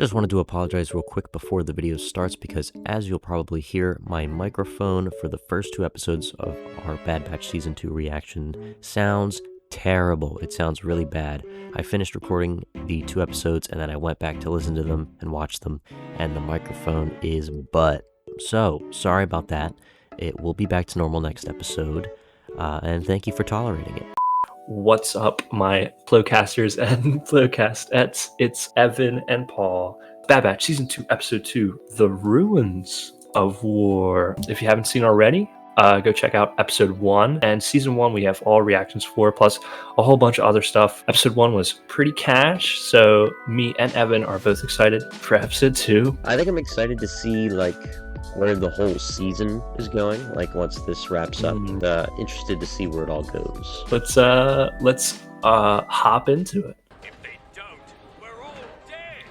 Just wanted to apologize real quick before the video starts because, as you'll probably hear, my microphone for the first two episodes of our Bad Batch Season 2 reaction sounds terrible. It sounds really bad. I finished recording the two episodes and then I went back to listen to them and watch them, and the microphone is butt. So, sorry about that. It will be back to normal next episode, and thank you for tolerating it. What's up, my Plocasters and Plocastettes? It's Evan and Paul. Bad Batch Season 2, Episode 2, The Ruins of War. If you haven't seen already, go check out Episode 1. And Season 1 we have all reactions for, plus a whole bunch of other stuff. Episode 1 was pretty cash, so me and Evan are both excited for Episode 2. I think I'm excited to see, where the whole season is going, once this wraps up. Interested to see where it all goes. Let's hop into it. If they don't, we're all dead.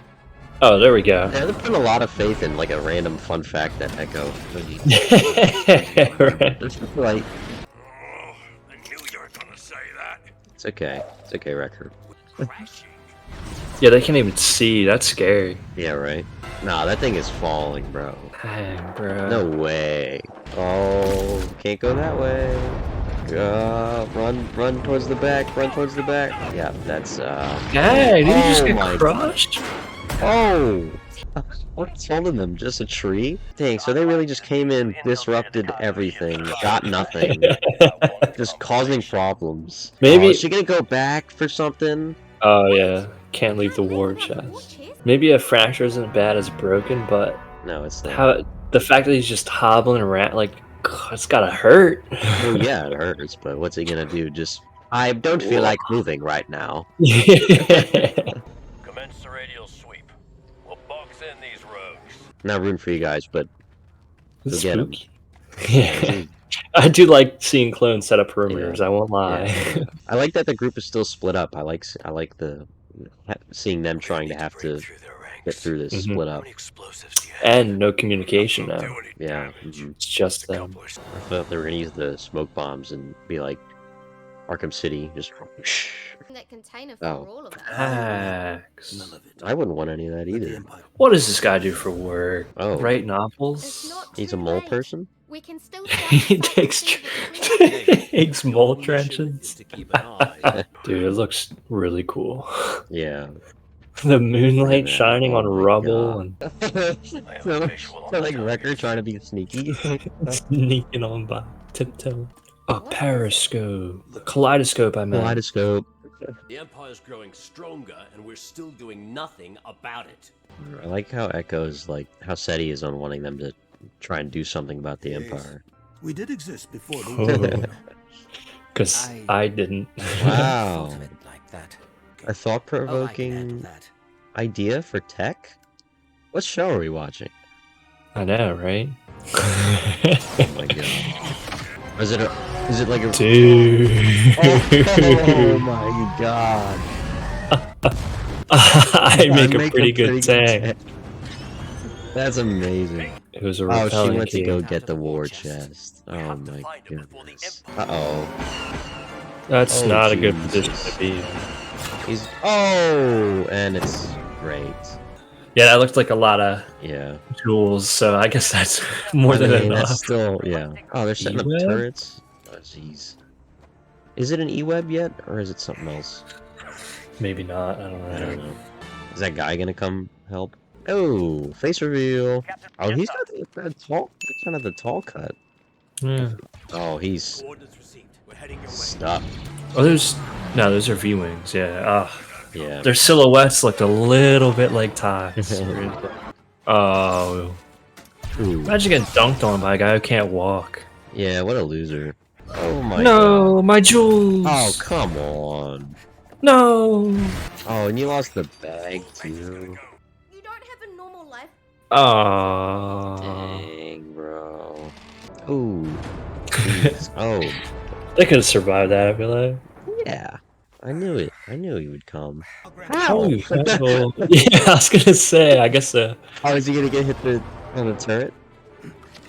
Oh, there we go. Yeah, they're putting a lot of faith in a random fun fact that Echo. Right. Like, Oh, I knew you were gonna say that. it's okay. It's okay, Record. Crashing. Yeah, they can't even see. That's scary. Yeah, right? Nah, that thing is falling, bro. Dang, bro. No way. Oh, can't go that way. Run towards the back. Run towards the back. Yeah, that's, Hey, did you just Oh my get crushed? Oh! What's holding them? Just a tree? Dang, so they really just came in, disrupted everything, got nothing, just causing problems. Maybe- Oh, is she gonna go back for something? Oh, yeah. Can't leave the war chest. Maybe a fracture isn't bad as broken, but No, it's not. the fact that he's just hobbling around, it's gotta hurt. Well, yeah, it hurts, but what's he gonna do? I don't feel like moving right now. Commence the radial sweep. We'll box in these rogues. Not rooting for you guys, but It's get 'em. spooky. Yeah. I do like seeing clones set up perimeters, I won't lie. Yeah. I like that the group is still split up. I like seeing them trying to have to get through this Mhm. split up. And no communication now. Yeah. Mhm. It's just them. I thought they were gonna use the smoke bombs and be like Arkham City, just. That container for Oh. all of us. Hacks. I wouldn't want any of that either. What does this guy do for work? Oh. Write It's novels? not He's too a mole late. person? We can still He takes takes mole trenches. Dude, it looks really cool. Yeah. The moonlight Yeah, shining on oh my rubble God. and So like Wrecker trying to be sneaky. sneaking on by tiptoe. A periscope. Kaleidoscope, I meant. Kaleidoscope. The Empire's growing stronger, and we're still doing nothing about it. I like how Echo's how set he is on wanting them to try and do something about the Empire. We did exist before the Because I didn't. Wow. like that. A thought-provoking idea for tech? What show are we watching? I know, right? Oh my god. Is it like a Dude. Oh my god. I make a pretty good tank. tank. That's amazing. It was a Oh, she repelling went to key. go get the war chest. Oh my goodness. Uh-oh. That's Oh, not a good Jesus. position to be. Oh, and it's great. Yeah, that looked like a lot of Yeah. tools, so I guess that's more than I mean, enough. that's still, yeah. Oh, they're setting up E-web? turrets. Oh, jeez. Is it an E-web yet, or is it something else? Maybe not, I don't know. I don't know. Is that guy gonna come help? Oh, face reveal. Oh, he's got the tall. That's kind of the tall cut. Yeah. Oh, he's Coordinates received. We're heading your way. stuck. Oh, those are V-wings, yeah. Yeah. Their silhouettes looked a little bit like ties. Oh. Ooh. Imagine getting dunked on by a guy who can't walk. Yeah, what a loser. Oh my god. No, my jewels! Oh, come on. No! Oh, and you lost the bag too. You don't have a normal life. Aww. Dang, bro. Ooh. Jeez. Oh, They could have survived that, I feel like. yeah. I knew it. I knew he would come. Holy hell. Yeah, I was gonna say, I guess Oh, is he gonna get hit on the turret?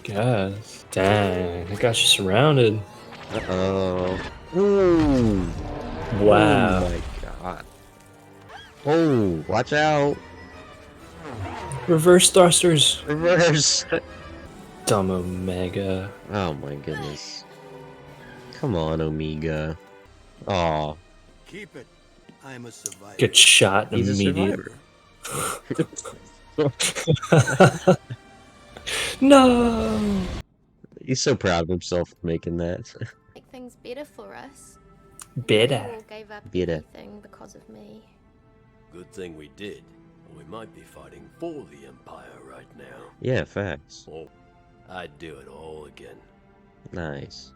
guess. Dang, I got you surrounded. Uh-oh. Ooh. Wow. Oh my god. Oh, watch out. Reverse thrusters. Reverse. Dumb Omega. Oh my goodness. Come on, Omega. Aw, Keep it. I'm a survivor. Get shot he's a immediately. survivor. No. He's so proud of himself for making that. Make things better for us. Better. You all gave up Better. everything because of me. Good thing we did. Or we might be fighting for the Empire right now. Yeah, facts. Oh, I'd do it all again. Nice.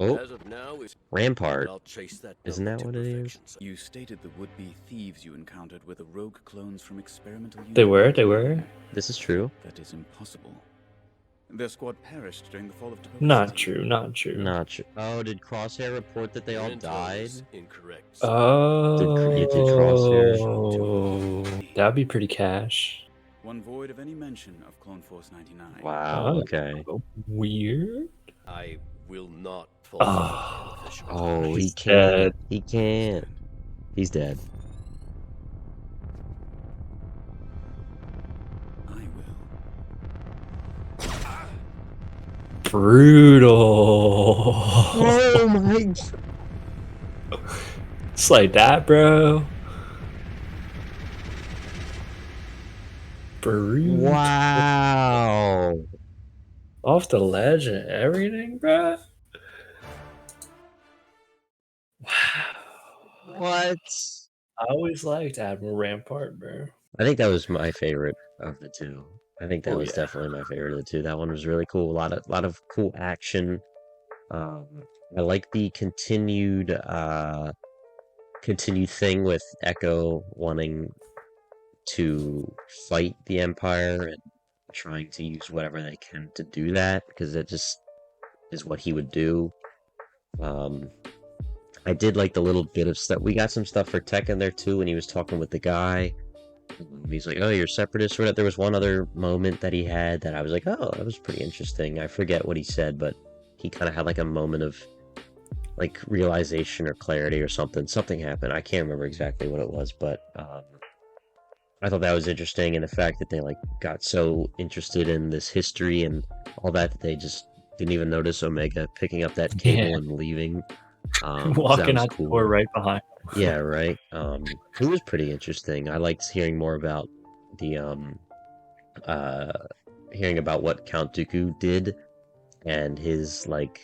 Oh, As of now, Rampart. I'll chase that Isn't that number what to it is? perfection, so- You stated the would-be thieves you encountered were the rogue clones from experimental They units. were. This is true. That is impossible. Their squad perished during the fall of Topeka Not City. true, not true. Not true. Oh, did Crosshair report that they Your all intel died? is Incorrect. Oh, that'd be pretty cash. One void of any mention of Clone Force 99. Wow, Oh. okay. Weird. I will not fall Oh. for the official Oh, he He's can't. dead. He can't. He's dead. I will. Brutal. Oh my. It's like that, bro. Brutal. Wow. Off the ledge and everything, bro. Wow. What? I always liked Admiral Rampart, bro. I think that was my favorite of the two. I think that Oh, was yeah. definitely my favorite of the two. That one was really cool. A lot of cool action. I like the continued thing with Echo wanting to fight the Empire and trying to use whatever they can to do that, because it just is what he would do. I did like the little bit of stuff. We got some stuff for Tech in there too when he was talking with the guy. He's like, "Oh, you're separatist." Or whatever. There was one other moment that he had that I was like, "Oh, that was pretty interesting." I forget what he said, but he kind of had like a moment of like realization or clarity or something. Something happened. I can't remember exactly what it was, but I thought that was interesting, and the fact that they like got so interested in this history and all that they just didn't even notice Omega picking up that cable Yeah. and leaving. Walking out the door right behind. Yeah, right. It was pretty interesting. I liked hearing more about the hearing about what Count Dooku did and his like,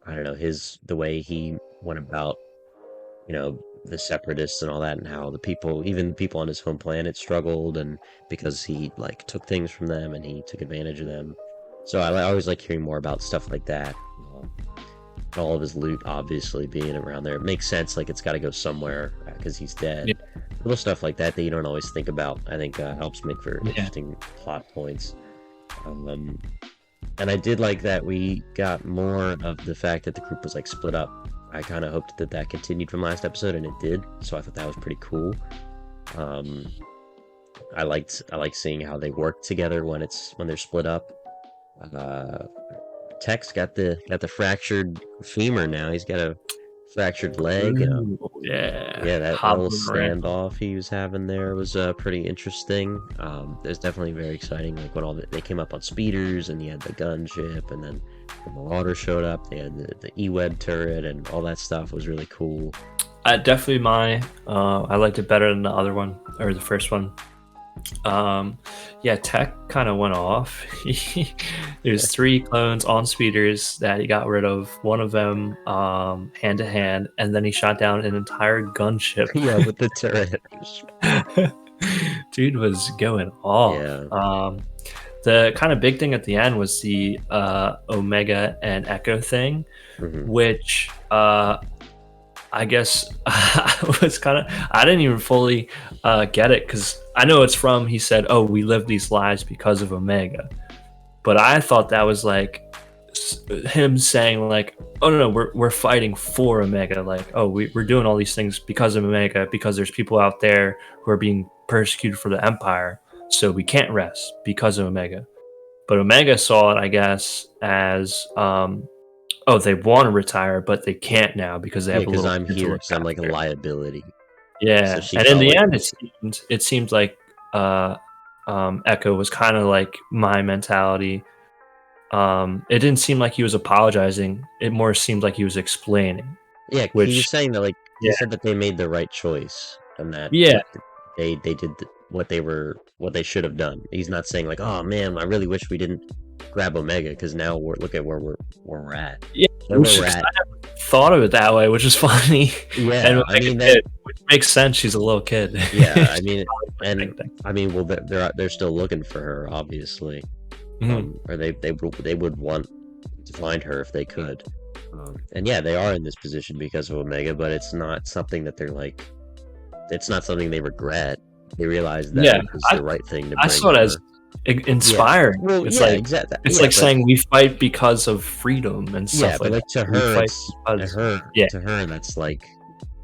I don't know, the way he went about, you know, the separatists and all that, and how the people, even people on his home planet, struggled, and because he like took things from them and he took advantage of them. So I always like hearing more about stuff like that. All of his loot obviously being around there, it makes sense. Like it's got to go somewhere because he's dead. Yeah. Little stuff like that you don't always think about, I think helps make for interesting plot points. And I did like that we got more of the fact that the group was like split up. I kind of hoped that continued from last episode, and it did. So I thought that was pretty cool. I liked seeing how they work together when they're split up. Tech's got the fractured femur now. He's got a fractured leg. Ooh, yeah. Yeah, that Hopping little around. standoff he was having there was pretty interesting. It was definitely very exciting. Like when they came up on speeders, and you had the gunship, and then the Marauder showed up. They had the E-Web turret, and all that stuff was really cool. Definitely I liked it better than the other one, or the first one. Yeah, Tech kind of went off. There's 3 clones on speeders that he got rid of. One of them hand to hand, and then he shot down an entire gunship. Yeah, with the turret. Dude was going off. Yeah. The kind of big thing at the end was the Omega and Echo thing, which I guess was kind of, I didn't even fully get it, because I know it's from, he said, "Oh, we live these lives because of Omega," but I thought that was like him saying like, "Oh no, we're fighting for Omega," like, "Oh, we're doing all these things because of Omega, because there's people out there who are being persecuted for the Empire, so we can't rest because of Omega." But Omega saw it, I guess, as oh, they want to retire, but they can't now because they have a because little. I'm here, because I'm like a liability. Yeah, So she and in felt the like end, it seemed like Echo was kind of like my mentality. It didn't seem like he was apologizing. It more seemed like he was explaining. Yeah, he Which was saying that, like, he yeah. said that they made the right choice and that Yeah. they did what they should have done. He's not saying like, oh man, I really wish we didn't grab Omega because now look at where we're at. Yeah, Where which we're is, at. I never thought of it that way, which is funny. Yeah, And I like mean a that. kid, which makes sense. She's a little kid. Yeah, I mean, and Like that. I mean, well, they're still looking for her, obviously. Mhm. Or they would want to find her if they could. And yeah, they are in this position because of Omega, but it's not something that they're like. It's not something they regret. They realize that it was the right thing to bring. I saw it her. as inspiring. Yeah. Well, It's yeah, like exactly. it's Yeah, like but- saying we fight because of freedom and stuff Yeah, but like to We her, fight it's, because- to her, that's like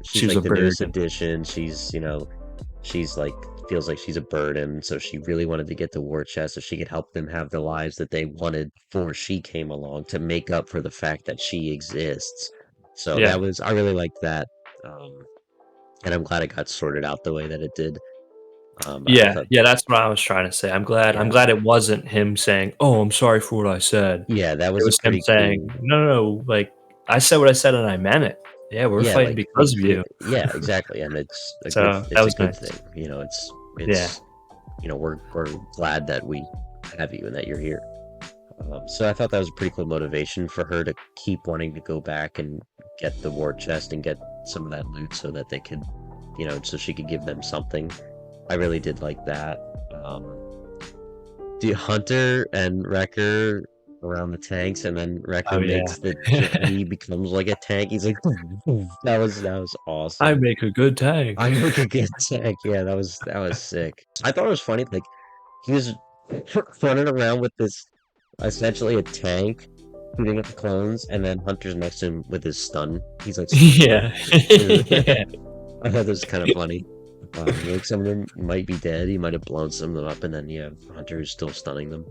She's like a the newest burden. addition. She's like feels like she's a burden. So she really wanted to get the war chest so she could help them have the lives that they wanted before she came along to make up for the fact that she exists. So Yeah. I really liked that, and I'm glad it got sorted out the way that it did. I Yeah, thought- that's what I was trying to say. I'm glad it wasn't him saying, "Oh, I'm sorry for what I said." yeah, that It was, was a pretty him saying, cool, "No, like I said what I said and I meant it. Yeah, we're yeah, fighting like, because of you." Yeah, exactly, and it's a So, good, that was a good nice. thing. You know, it's we're glad that we have you and that you're here. So I thought that was a pretty cool motivation for her to keep wanting to go back and get the war chest and get some of that loot so that they could, so she could give them something. I really did like that. The Hunter and Wrecker around the tanks, and then Wrecker makes he becomes like a tank. He's like, that was awesome. I make a good tank. I make a good tank. Yeah, that was sick. I thought it was funny. Like he was running around with this essentially a tank, shooting at the clones, and then Hunter's next to him with his stun. He's like, Yeah. I thought that was kind of funny. Like some of them might be dead. He might have blown some of them up, and then Hunter is still stunning them.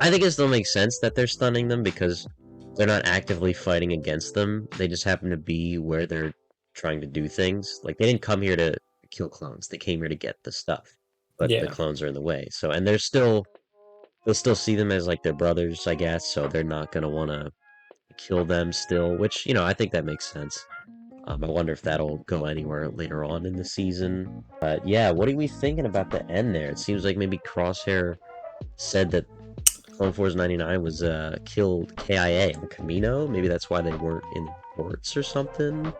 I think it still makes sense that they're stunning them because they're not actively fighting against them. They just happen to be where they're trying to do things. Like they didn't come here to kill clones. They came here to get the stuff, but the clones are in the way. So, and they'll still see them as like their brothers, I guess. So they're not gonna want to kill them still, which I think that makes sense. I wonder if that'll go anywhere later on in the season. But yeah, what are we thinking about the end there? It seems like maybe Crosshair said that Clone Force 99 was killed KIA on Camino. Maybe that's why they weren't in ports or something.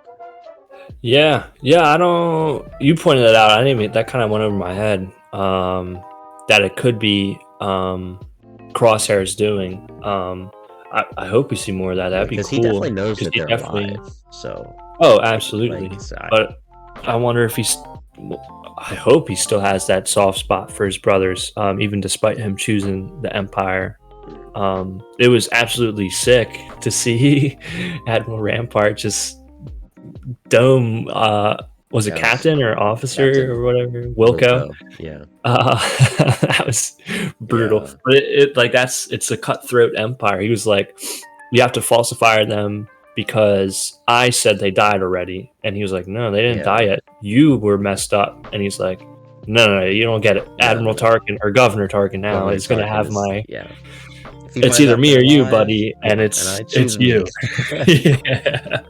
Yeah, I don't. You pointed that out. I didn't even. That kind of went over my head. That it could be Crosshair's doing. I hope we see more of that. That'd be cool. Because he definitely knows that he they're alive. So. Oh, absolutely. Like, but I wonder if I hope he still has that soft spot for his brothers, even despite him choosing the Empire. It was absolutely sick to see Admiral Rampart just dome. Was it captain or officer or whatever? Wilco. Yeah. That was brutal. Yeah. But it's a cutthroat empire. He was like, you have to falsify them because I said they died already. And he was like, no, they didn't die yet. You were messed up. And he's like, no, you don't get it. Admiral Tarkin or Governor Tarkin now is going to have my... Yeah. It's either me or you, buddy. And it's you. Yeah.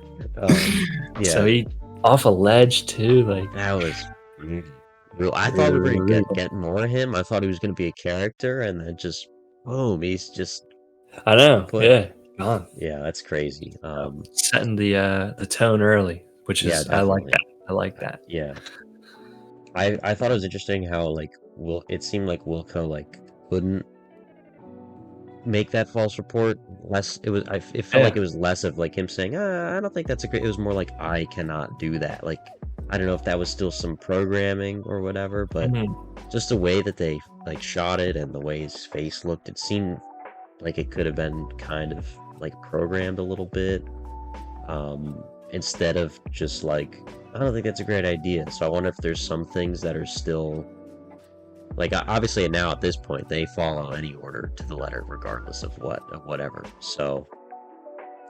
So he off a ledge too. Like that was real. I thought we were going to get more of him. I thought he was going to be a character, and then just boom, he's just... I know. Gone. Yeah, that's crazy. Setting the tone early, which is I like that. I like that. Yeah. I thought it was interesting how it seemed like Wilco couldn't make that false report. It felt like it was less of him saying, I don't think that's a great... It was more like, I cannot do that. I don't know if that was still some programming or whatever, but just the way that they shot it and the way his face looked, it seemed like it could have been kind of programmed a little bit, instead of just I don't think that's a great idea. So I wonder if there's some things that are still obviously now at this point they follow any order to the letter regardless of whatever. So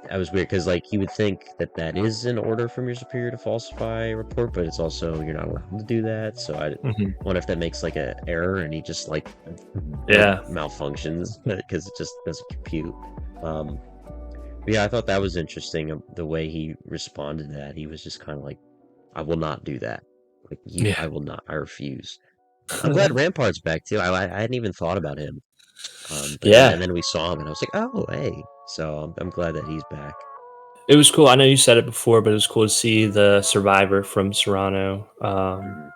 That was weird because like you would think that that is an order from your superior to falsify a report, but it's also you're not allowed to do that. So I Mhm. wonder if that makes like an error and he just like Yeah. malfunctions because it just doesn't compute. But yeah, I thought that was interesting. The way he responded to that, he was just kind of like, "I will not do that. Like you, Yeah. I will not. I refuse." I'm glad Rampart's back too. I hadn't even thought about him. But Yeah. then we saw him and I was like, "Oh, hey!" So I'm glad that he's back. It was cool. I know you said it before, but it was cool to see the survivor from Serrano. Mhm.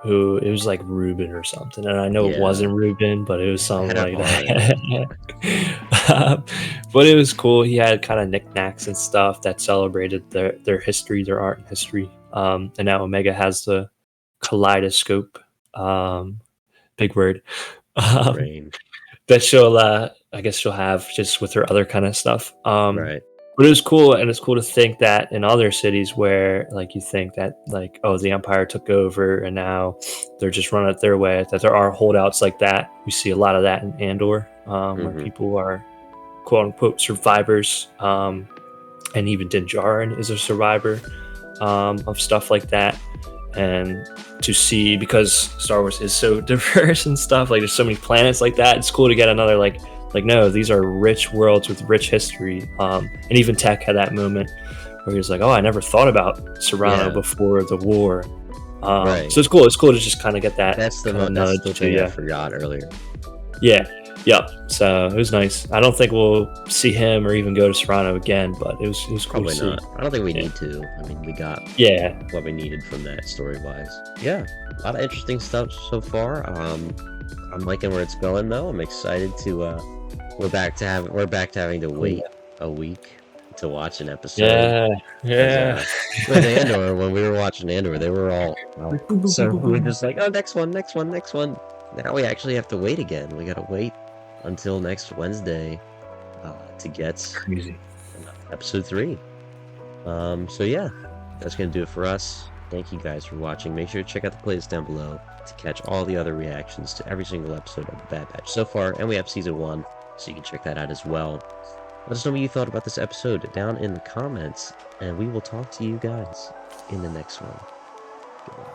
Who it was like Ruben or something, and I know it Yeah, wasn't Ruben, but it was something had a like hard that. But it was cool. He had kind of knickknacks and stuff that celebrated their history, their art and history. And now Omega has the kaleidoscope, big word, um, brain. that she'll, I guess she'll have just with her other kind of stuff. Right. But it was cool, and it's cool to think that in other cities where, like, you think that, like, oh, the Empire took over and now they're just running it their way, that there are holdouts like that. We see a lot of that in Andor, where Mhm. people are quote unquote survivors, and even Din Djarin is a survivor of stuff like that. And to see, because Star Wars is so diverse and stuff, like there's so many planets like that, it's cool to get another like no, these are rich worlds with rich history. And even Tech had that moment where he was like, oh, I never thought about Serrano Yeah. before the war. Right. So it's cool to just kind of get that That's the kinda that's the nudge. thing I Yeah, forgot earlier. yeah, so it was nice. I don't think we'll see him or even go to Serrano again, but it was cool Probably to see. not. I don't think we Yeah. need to. I mean, we got Yeah, what we needed from that story-wise. Yeah, a lot of interesting stuff so far. I'm liking where it's going though. I'm excited to. We're back to having to wait a week to watch an episode. yeah, 'Cause, yeah. with Andor, when we were watching Andor, they were all so we were just like, oh, next one. Now we actually have to wait again. We gotta wait until next Wednesday to get Crazy. episode 3. So yeah, that's gonna do it for us. Thank you guys for watching. Make sure to check out the playlist down below to catch all the other reactions to every single episode of the Bad Batch so far, and we have season 1, so you can check that out as well. Let us know what you thought about this episode down in the comments, and we will talk to you guys in the next one. Goodbye.